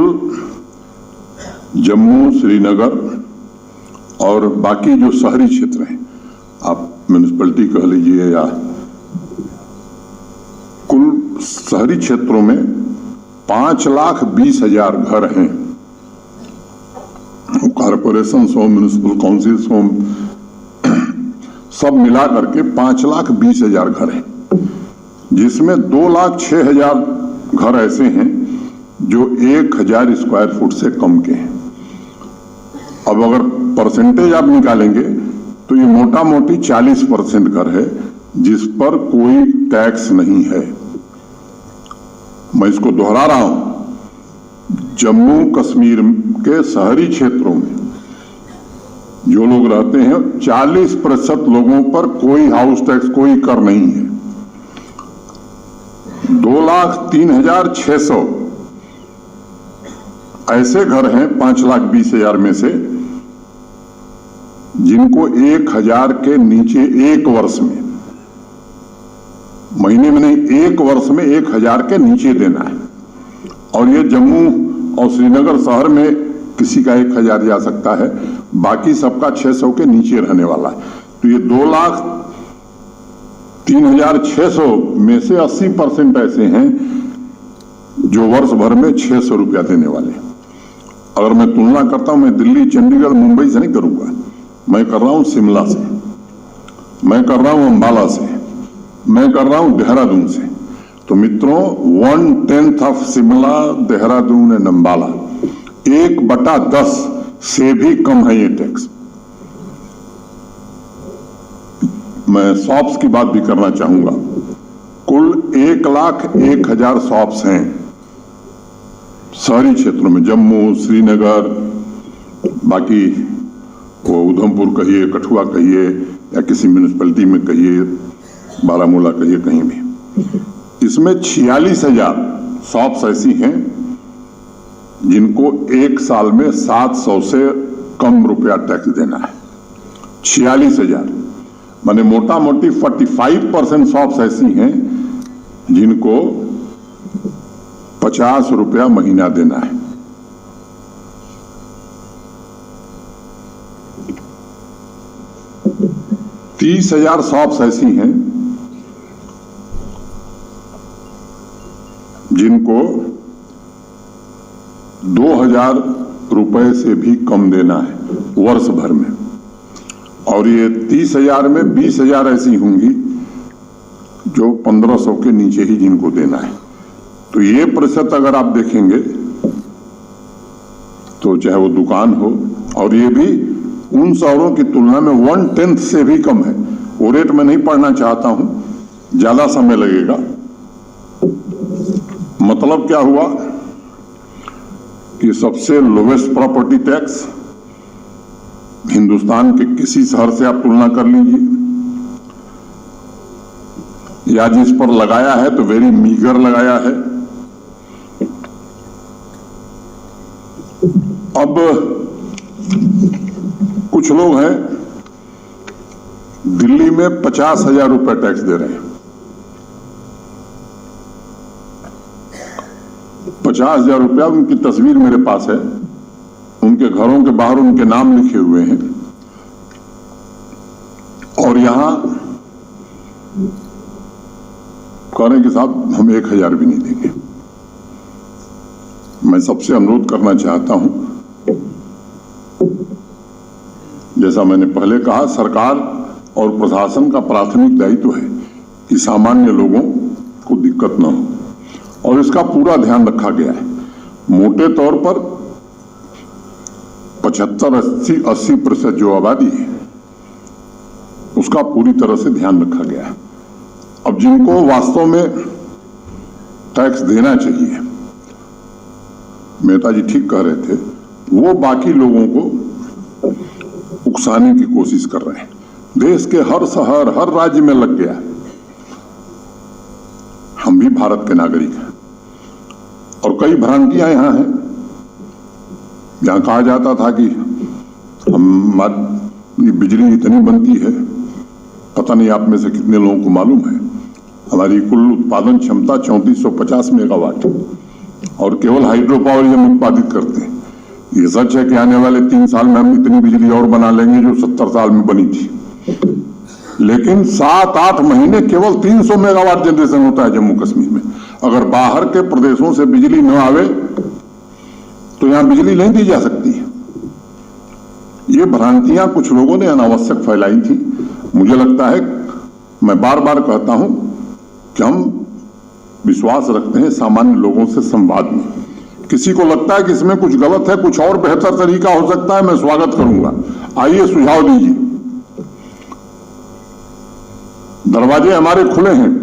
जम्मू, श्रीनगर और बाकी जो शहरी क्षेत्र हैं, आप म्यूनिसिपैलिटी कह लीजिए, या कुल शहरी क्षेत्रों में 5,20,000 घर हैं। कॉरपोरेशन हो, म्यूनिसिपल काउंसिल्स हो, सब मिला करके 5,20,000 घर हैं, जिसमें 2,06,000 घर ऐसे हैं जो 1,000 स्क्वायर फुट से कम के हैं। अब अगर परसेंटेज आप निकालेंगे तो ये मोटा मोटी 40% घर है जिस पर कोई टैक्स नहीं है। मैं इसको दोहरा रहा हूं, जम्मू कश्मीर के शहरी क्षेत्रों में जो लोग रहते हैं 40% लोगों पर कोई हाउस टैक्स, कोई कर नहीं है। 2,03,600 ऐसे घर हैं 5,20,000 में से जिनको 1,000 के नीचे एक वर्ष में महीने में नहीं, एक वर्ष में 1000 के नीचे देना है। और ये जम्मू और श्रीनगर शहर में किसी का 1000 जा सकता है, बाकी सबका 600 के नीचे रहने वाला है। तो ये 2,03,600 में से 80% ऐसे हैं जो वर्ष भर में 600 रुपया देने वाले हैं। अगर मैं तुलना करता हूं, मैं दिल्ली, चंडीगढ़, मुंबई से नहीं करूंगा, मैं कर रहा हूं शिमला से, मैं कर रहा हूं अंबाला से, मैं कर रहा हूं देहरादून से। तो मित्रों, 1/10 ऑफ शिमला, देहरादून एंड अंबाला, 1/10 से भी कम है ये टैक्स। मैं शॉप्स की बात भी करना चाहूंगा। कुल 1,01,000 शॉप्स हैं शहरी क्षेत्रों में, जम्मू, श्रीनगर, बाकी वो उधमपुर कहिए, कठुआ कहिए, या किसी म्यूनिसिपैलिटी में कहिए, बारामूला कहिए, कहीं भी। इसमें 46,000 शॉप्स ऐसी हैं जिनको एक साल में 700 से कम रुपया टैक्स देना है। 46,000 माने मोटा मोटी 45% शॉप्स ऐसी हैं जिनको 50 रुपया महीना देना है। तीस 30,000 शॉप्स ऐसी हैं जिनको 2,000 रुपए से भी कम देना है वर्ष भर में। और ये 30,000 में 20,000 ऐसी होंगी जो 1,500 के नीचे ही जिनको देना है। तो ये प्रतिशत अगर आप देखेंगे तो चाहे वो दुकान हो, और ये भी उन शहरों की तुलना में 1/10 से भी कम है। वो रेट में नहीं पढ़ना चाहता हूं, ज्यादा समय लगेगा। मतलब क्या हुआ कि सबसे लोवेस्ट प्रॉपर्टी टैक्स हिंदुस्तान के किसी शहर से आप तुलना कर लीजिए, या जिस पर लगाया है तो वेरी मीगर लगाया है। अब कुछ लोग हैं दिल्ली में 50,000 रुपए टैक्स दे रहे हैं। 50,000 रुपया, उनकी तस्वीर मेरे पास है, उनके घरों के बाहर उनके नाम लिखे हुए हैं, और यहां कहने के साथ हम 1,000 भी नहीं देंगे। मैं सबसे अनुरोध करना चाहता हूं, जैसा मैंने पहले कहा, सरकार और प्रशासन का प्राथमिक दायित्व है कि सामान्य लोगों को दिक्कत न हो, और इसका पूरा ध्यान रखा गया है। मोटे तौर पर 75-80% जो आबादी है उसका पूरी तरह से ध्यान रखा गया है। अब जिनको वास्तव में टैक्स देना चाहिए, मेहता जी ठीक कह रहे थे, वो बाकी लोगों को उकसाने की कोशिश कर रहे हैं। देश के हर शहर, हर राज्य में लग गया। हम भी भारत के नागरिक हैं, और कई भ्रांतियां यहां हैं। जहां कहा जाता था कि हमारी बिजली इतनी बनती है, पता नहीं आप में से कितने लोगों को मालूम है, हमारी कुल उत्पादन क्षमता 3450 मेगावाट है, और केवल हाइड्रो पावर ही हम उत्पादित करते हैं। ये सच है कि आने वाले 3 साल में हम इतनी बिजली और बना लेंगे जो 70 साल में बनी थी, लेकिन 7-8 महीने केवल 300 मेगावाट जनरेशन होता है जम्मू कश्मीर में। अगर बाहर के प्रदेशों से बिजली न आवे तो यहां बिजली नहीं दी जा सकती है। ये भ्रांतियां कुछ लोगों ने अनावश्यक फैलाई थी। मुझे लगता है, मैं बार बार कहता हूं कि हम विश्वास रखते हैं सामान्य लोगों से संवाद में। किसी को लगता है कि इसमें कुछ गलत है, कुछ और बेहतर तरीका हो सकता है, मैं स्वागत करूंगा। आइए सुझाव दीजिए, दरवाजे हमारे खुले हैं।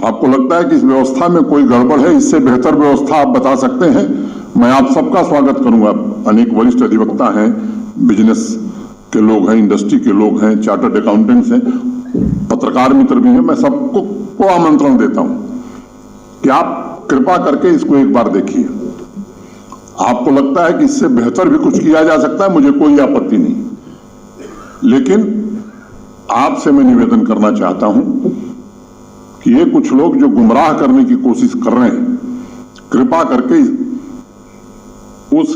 आपको लगता है कि इस व्यवस्था में कोई गड़बड़ है, इससे बेहतर व्यवस्था आप बता सकते हैं, मैं आप सबका स्वागत करूंगा। अनेक वरिष्ठ अधिवक्ता हैं, बिजनेस के लोग हैं, इंडस्ट्री के लोग हैं, चार्टर्ड अकाउंटेंट्स हैं, पत्रकार मित्र भी हैं। मैं सबको आमंत्रण देता हूं कि आप कृपा करके इसको एक बार देखिए। आपको लगता है कि इससे बेहतर भी कुछ किया जा सकता है, मुझे कोई आपत्ति नहीं, लेकिन आपसे मैं निवेदन करना चाहता हूं कि ये कुछ लोग जो गुमराह करने की कोशिश कर रहे हैं, कृपा करके उस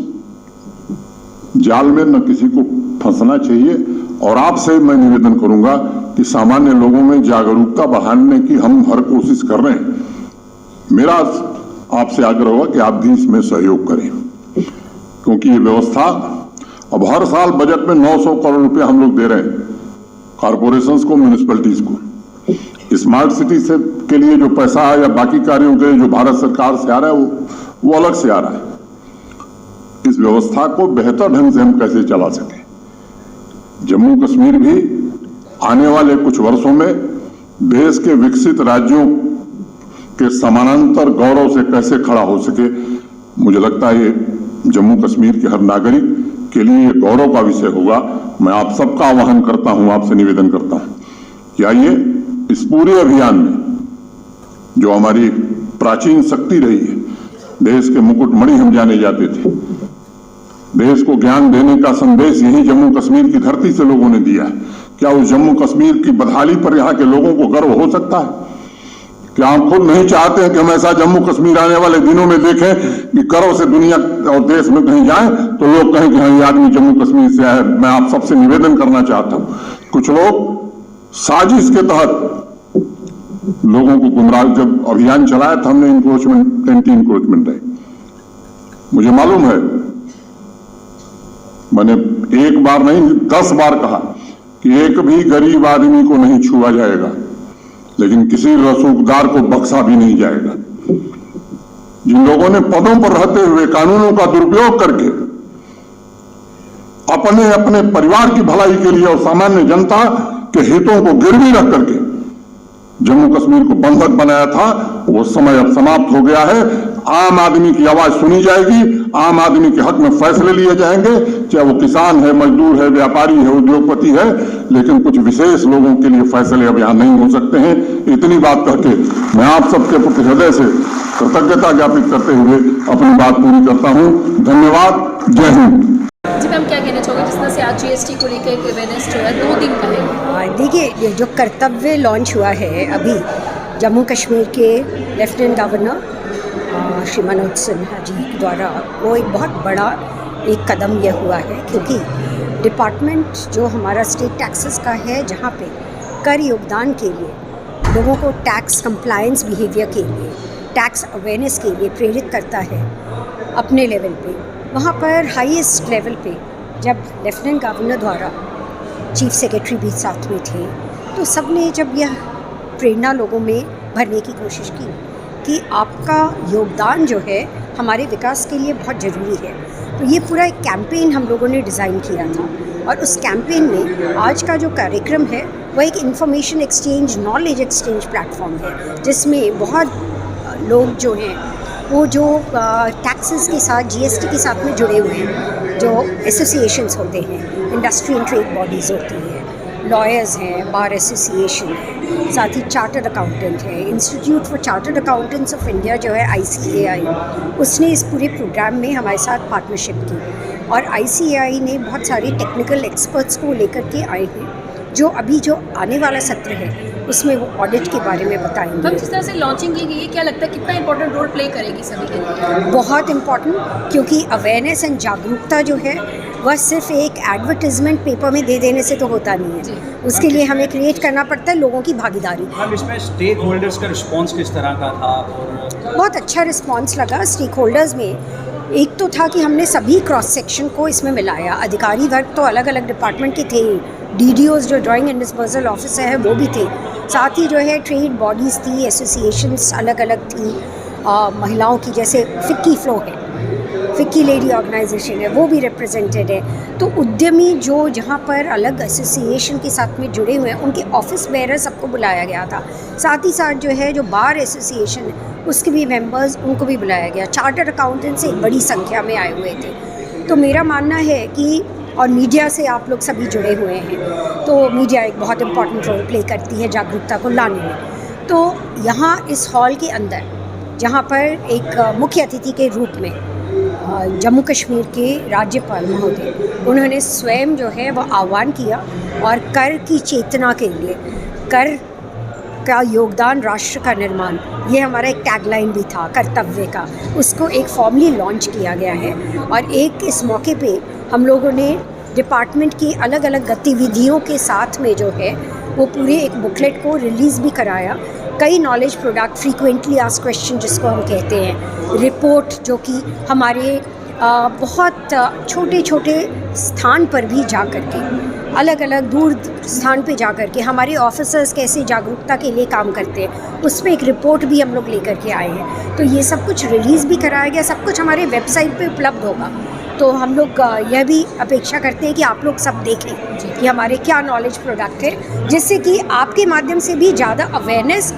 जाल में न किसी को फंसना चाहिए। और आपसे मैं निवेदन करूंगा कि सामान्य लोगों में जागरूकता बढ़ाने की हम हर कोशिश कर रहे हैं। मेरा आपसे आग्रह होगा कि आप भी इसमें सहयोग करें, क्योंकि ये व्यवस्था अब हर साल बजट में 900 करोड़ रुपए हम लोग दे रहे हैं कॉरपोरेशंस को, म्यूनिसिपैलिटीज को। स्मार्ट सिटी से के लिए जो पैसा है या बाकी कार्यों के लिए जो भारत सरकार से आ रहा है वो अलग से आ रहा है। इस व्यवस्था को बेहतर ढंग से हम कैसे चला सकें, जम्मू कश्मीर भी आने वाले कुछ वर्षों में देश के विकसित राज्यों के समानांतर गौरव से कैसे खड़ा हो सके, मुझे लगता है ये जम्मू कश्मीर के हर नागरिक के लिए ये गौरव का विषय होगा। मैं आप सबका आह्वान करता हूं, आपसे निवेदन करता हूं कि आइए इस पूरे अभियान में जो हमारी प्राचीन शक्ति रही है, देश के मुकुटमणि हम जाने जाते थे, देश को ज्ञान देने का संदेश यही जम्मू कश्मीर की धरती से लोगों ने दिया है। क्या उस जम्मू कश्मीर की बदहाली पर यहाँ के लोगों को गर्व हो सकता है? क्या हम खुद नहीं चाहते हैं कि हम ऐसा जम्मू कश्मीर आने वाले दिनों में देखें कि गर्व से दुनिया और देश में कहीं जाएं तो लोग कहें कि हाँ ये आदमी जम्मू कश्मीर से आया है। मैं आप सबसे निवेदन करना चाहता हूं, कुछ लोग साजिश के तहत लोगों को गुमराह, जब अभियान चलाया था हमने इंक्रोचमेंट, एंटी इंक्रोचमेंट है, मुझे मालूम है, मैंने एक बार नहीं 10 बार कहा कि एक भी गरीब आदमी को नहीं छुआ जाएगा, लेकिन किसी रसूखदार को बख्शा भी नहीं जाएगा। जिन लोगों ने पदों पर रहते हुए कानूनों का दुरुपयोग करके अपने अपने परिवार की भलाई के लिए और सामान्य जनता के हितों को गिरवी रख करके जम्मू कश्मीर को बंधक बनाया था, वो समय अब समाप्त हो गया है। आम आदमी की आवाज सुनी जाएगी, आम आदमी के हक में फैसले लिए जाएंगे, चाहे वो किसान है, मजदूर है, व्यापारी है, उद्योगपति है, लेकिन कुछ विशेष लोगों के लिए फैसले अब यहाँ नहीं हो सकते हैं। इतनी बात करके मैं आप सबके प्रति हृदय से कृतज्ञता ज्ञापित करते हुए अपनी बात पूरी करता हूँ। धन्यवाद, जय हिंद। जी मैम, क्या कहना चाहोगे जिस तरह से आज जीएसटी को लेकर एक अवेयरनेस जो है 2 दिन का है? देखिए, ये जो कर्तव्य लॉन्च हुआ है अभी जम्मू कश्मीर के लेफ्टिनेंट गवर्नर श्री मनोज सिन्हा जी द्वारा, वो एक बहुत बड़ा एक कदम यह हुआ है, क्योंकि डिपार्टमेंट जो हमारा स्टेट टैक्सेस का है, जहाँ पे कर योगदान के लिए लोगों को टैक्स कंप्लायंस बिहेवियर के लिए, टैक्स अवेयरनेस के लिए प्रेरित करता है अपने लेवल पे, वहाँ पर हाईएस्ट लेवल पे जब लेफ्टिनेंट गवर्नर द्वारा चीफ सेक्रेटरी भी साथ में थे, तो सब ने जब यह प्रेरणा लोगों में भरने की कोशिश की कि आपका योगदान जो है हमारे विकास के लिए बहुत ज़रूरी है, तो ये पूरा एक कैंपेन हम लोगों ने डिज़ाइन किया था। और उस कैंपेन में आज का जो कार्यक्रम है वह एक information exchange, knowledge exchange platform है, जिसमें बहुत लोग जो हैं वो जो टैक्सेस के साथ, जीएसटी के साथ में जुड़े हुए हैं, जो एसोसिएशंस होते हैं, इंडस्ट्री एंड ट्रेड बॉडीज़ होती हैं, लॉयर्स हैं, बार एसोसिएशन है, साथ ही चार्टर्ड अकाउंटेंट है, institute for chartered accountants of India जो है ICAI, उसने इस पूरे प्रोग्राम में हमारे साथ पार्टनरशिप की। और ICAI ने बहुत सारे टेक्निकल एक्सपर्ट्स को लेकर के आए हैं, जो अभी जो आने वाला सत्र है उसमें वो ऑडिट के बारे में बताएंगे। हम जिस तरह से लॉन्चिंग की गई है, क्या लगता है कितना इंपॉर्टेंट रोल प्ले करेगी सभी के लिए? बहुत इम्पॉर्टेंट, क्योंकि अवेयरनेस एंड जागरूकता जो है वह सिर्फ एक एडवर्टीजमेंट पेपर में दे देने से तो होता नहीं है, उसके लिए हमें क्रिएट करना पड़ता है लोगों की भागीदारी। हम इसमें स्टेक होल्डर्स का रिस्पॉन्स किस तरह का था? और बहुत अच्छा रिस्पॉन्स लगा स्टेक होल्डर्स में। एक तो था कि हमने सभी क्रॉस सेक्शन को इसमें मिलाया, अधिकारी वर्ग तो अलग अलग डिपार्टमेंट के थे, DDOs जो ड्राइंग एंड डिस्पर्सल ऑफिसर है वो भी थे, साथ ही जो है ट्रेड बॉडीज़ थी, एसोसिएशंस अलग अलग थी, महिलाओं की जैसे फिक्की फ्लो है, फिक्की लेडी ऑर्गेनाइजेशन है, वो भी रिप्रेजेंटेड है। तो उद्यमी जो जहाँ पर अलग एसोसिएशन के साथ में जुड़े हुए हैं, उनके ऑफिस बेरर सबको बुलाया गया था। साथ ही साथ जो है जो बार एसोसिएशन है उसके भी मेंबर्स, उनको भी बुलाया गया। चार्टर्ड अकाउंटेंट्स एक बड़ी संख्या में आए हुए थे। तो मेरा मानना है कि, और मीडिया से आप लोग सभी जुड़े हुए हैं, तो मीडिया एक बहुत इम्पॉर्टेंट रोल प्ले करती है जागरूकता को लाने में। तो यहाँ इस हॉल के अंदर, जहाँ पर एक मुख्य अतिथि के रूप में जम्मू कश्मीर के राज्यपाल महोदय, उन्होंने स्वयं जो है वह आह्वान किया और कर की चेतना के लिए, कर का योगदान राष्ट्र का निर्माण, ये हमारा एक टैगलाइन भी था कर्तव्य का, उसको एक फॉर्मली लॉन्च किया गया है। और एक इस मौके पे हम लोगों ने डिपार्टमेंट की अलग अलग गतिविधियों के साथ में जो है वो पूरे एक बुकलेट को रिलीज़ भी कराया। कई knowledge product, frequently asked question जिसको हम कहते हैं, रिपोर्ट जो कि हमारे बहुत छोटे छोटे स्थान पर भी जा कर के, अलग अलग दूर स्थान पे जा कर के हमारे ऑफिसर्स कैसे जागरूकता के लिए काम करते हैं, उस पर एक रिपोर्ट भी हम लोग लेकर के आए हैं। तो ये सब कुछ रिलीज़ भी कराया गया, सब कुछ हमारे वेबसाइट पे उपलब्ध होगा। तो हम लोग यह भी अपेक्षा करते हैं कि आप लोग सब देखें कि हमारे क्या नॉलेज प्रोडक्ट है, जिससे कि आपके माध्यम से भी ज़्यादा अवेयरनेस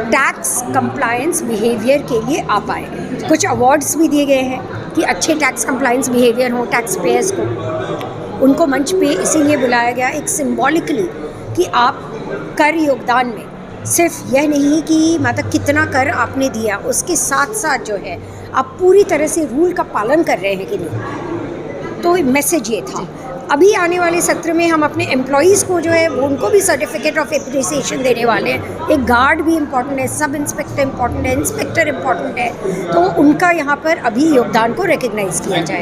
टैक्स कंप्लायंस बिहेवियर के लिए आ पाए। कुछ अवार्ड्स भी दिए गए हैं कि अच्छे टैक्स कंप्लायंस बिहेवियर हो टैक्स पेयर्स को, उनको मंच पे इसीलिए बुलाया गया एक सिंबॉलिकली कि आप कर योगदान में सिर्फ यह नहीं कि मतलब कितना कर आपने दिया, उसके साथ साथ जो है आप पूरी तरह से रूल का पालन कर रहे हैं कि नहीं। तो मैसेज ये था। अभी आने वाले सत्र में हम अपने एम्प्लॉयज़ को जो है वो उनको भी सर्टिफिकेट ऑफ एप्रिसिएशन देने वाले हैं। एक गार्ड भी इम्पॉर्टेंट है, सब इंस्पेक्टर इम्पॉर्टेंट है, इंस्पेक्टर इम्पॉर्टेंट है, तो उनका यहाँ पर अभी योगदान को रिकग्नाइज़ किया जाएगा।